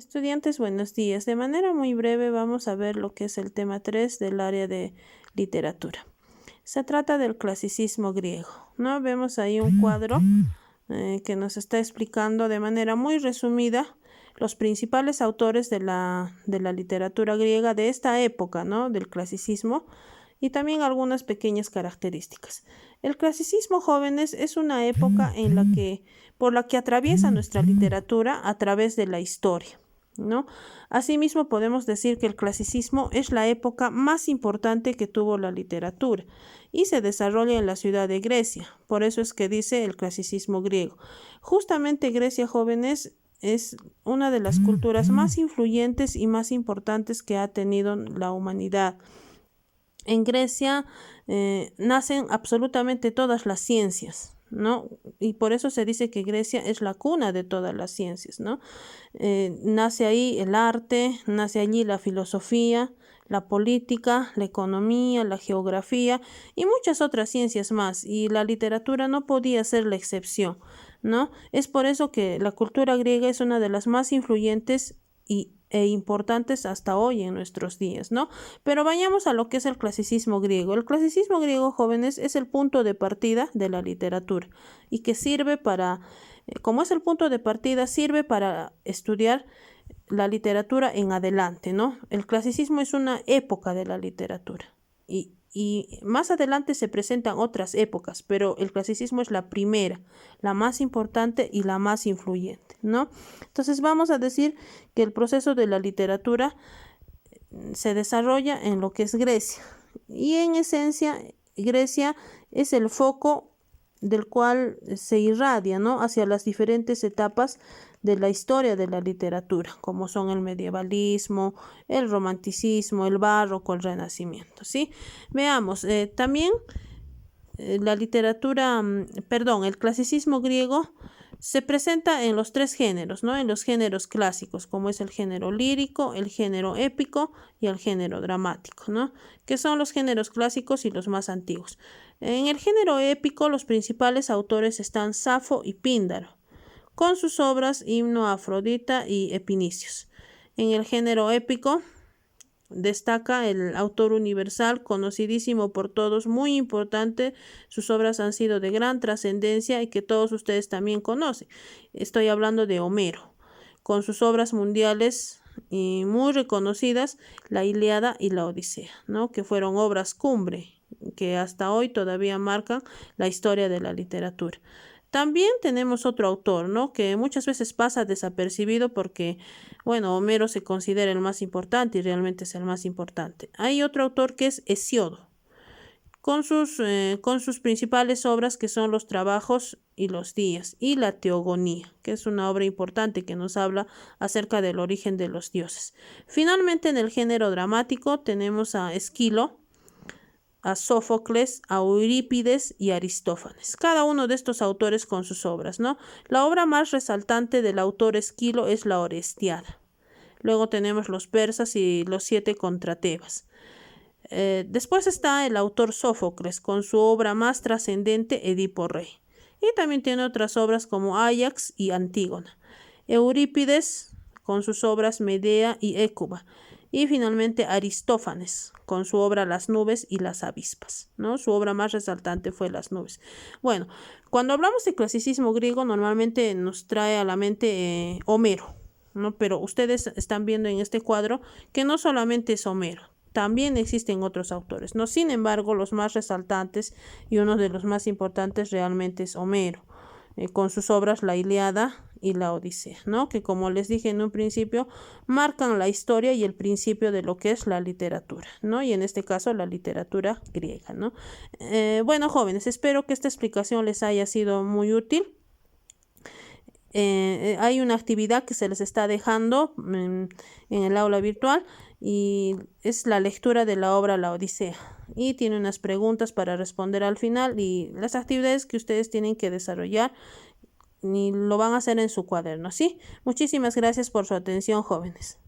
Estudiantes, buenos días. De manera muy breve vamos a ver lo que es el tema 3 del área de literatura. Se trata del clasicismo griego, ¿no? Vemos ahí un cuadro que nos está explicando de manera muy resumida los principales autores de la literatura griega de esta época, ¿no? Del clasicismo, y también algunas pequeñas características. El clasicismo, jóvenes, es una época por la que atraviesa nuestra literatura a través de la historia, ¿no? Asimismo, podemos decir que el clasicismo es la época más importante que tuvo la literatura y se desarrolla en la ciudad de Grecia. Por eso es que dice el clasicismo griego. Justamente Grecia, jóvenes, es una de las culturas más influyentes y más importantes que ha tenido la humanidad. En Grecia nacen absolutamente todas las ciencias, ¿no? Y por eso se dice que Grecia es la cuna de todas las ciencias, ¿no? Nace ahí el arte, nace allí la filosofía, la política, la economía, la geografía y muchas otras ciencias más, y la literatura no podía ser la excepción, ¿no? Es por eso que la cultura griega es una de las más influyentes e importantes hasta hoy en nuestros días, ¿no? Pero vayamos a lo que es el clasicismo griego. El clasicismo griego, jóvenes, es el punto de partida de la literatura y que sirve como es el punto de partida, sirve para estudiar la literatura en adelante, ¿no? El clasicismo es una época de la literatura y más adelante se presentan otras épocas, pero el clasicismo es la primera, la más importante y la más influyente, ¿no? Entonces vamos a decir que el proceso de la literatura se desarrolla en lo que es Grecia, y en esencia Grecia es el foco del cual se irradia, ¿no?, hacia las diferentes etapas de la historia de la literatura, como son el medievalismo, el romanticismo, el barroco, el renacimiento, ¿sí? Veamos, también la literatura, el clasicismo griego se presenta en los tres géneros, ¿no? En los géneros clásicos, como es el género lírico, el género épico y el género dramático, ¿no? Que son los géneros clásicos y los más antiguos. En el género épico, los principales autores están Safo y Píndaro, con sus obras Himno a Afrodita y Epinicios. En el género épico destaca el autor universal, conocidísimo por todos, muy importante. Sus obras han sido de gran trascendencia y que todos ustedes también conocen. Estoy hablando de Homero, con sus obras mundiales y muy reconocidas, la Ilíada y la Odisea, ¿no?, que fueron obras cumbre que hasta hoy todavía marcan la historia de la literatura. También tenemos otro autor, ¿no?, que muchas veces pasa desapercibido porque, bueno, Homero se considera el más importante y realmente es el más importante. Hay otro autor que es Hesíodo, con sus principales obras, que son los Trabajos y los Días y la Teogonía, que es una obra importante que nos habla acerca del origen de los dioses. Finalmente, en el género dramático tenemos a Esquilo, a Sófocles, a Eurípides y Aristófanes. Cada uno de estos autores con sus obras, ¿no? La obra más resaltante del autor Esquilo es la Orestiada. Luego tenemos los persas y los 7 contra Tebas. Después está el autor Sófocles con su obra más trascendente, Edipo Rey. Y también tiene otras obras como Áyax y Antígona. Eurípides con sus obras Medea y Hécuba. Y finalmente Aristófanes con su obra Las nubes y las avispas, ¿no? Su obra más resaltante fue Las nubes. Bueno, cuando hablamos de clasicismo griego normalmente nos trae a la mente Homero, ¿no? Pero ustedes están viendo en este cuadro que no solamente es Homero, también existen otros autores, ¿no? Sin embargo, los más resaltantes y uno de los más importantes realmente es Homero, con sus obras La Ilíada y la Odisea, ¿no?, que, como les dije en un principio, marcan la historia y el principio de lo que es la literatura, ¿no? Y en este caso la literatura griega, ¿no? Bueno, jóvenes, espero que esta explicación les haya sido muy útil. Hay una actividad que se les está dejando en el aula virtual y es la lectura de la obra La Odisea, y tiene unas preguntas para responder al final y las actividades que ustedes tienen que desarrollar y lo van a hacer en su cuaderno, ¿sí? Muchísimas gracias por su atención, jóvenes.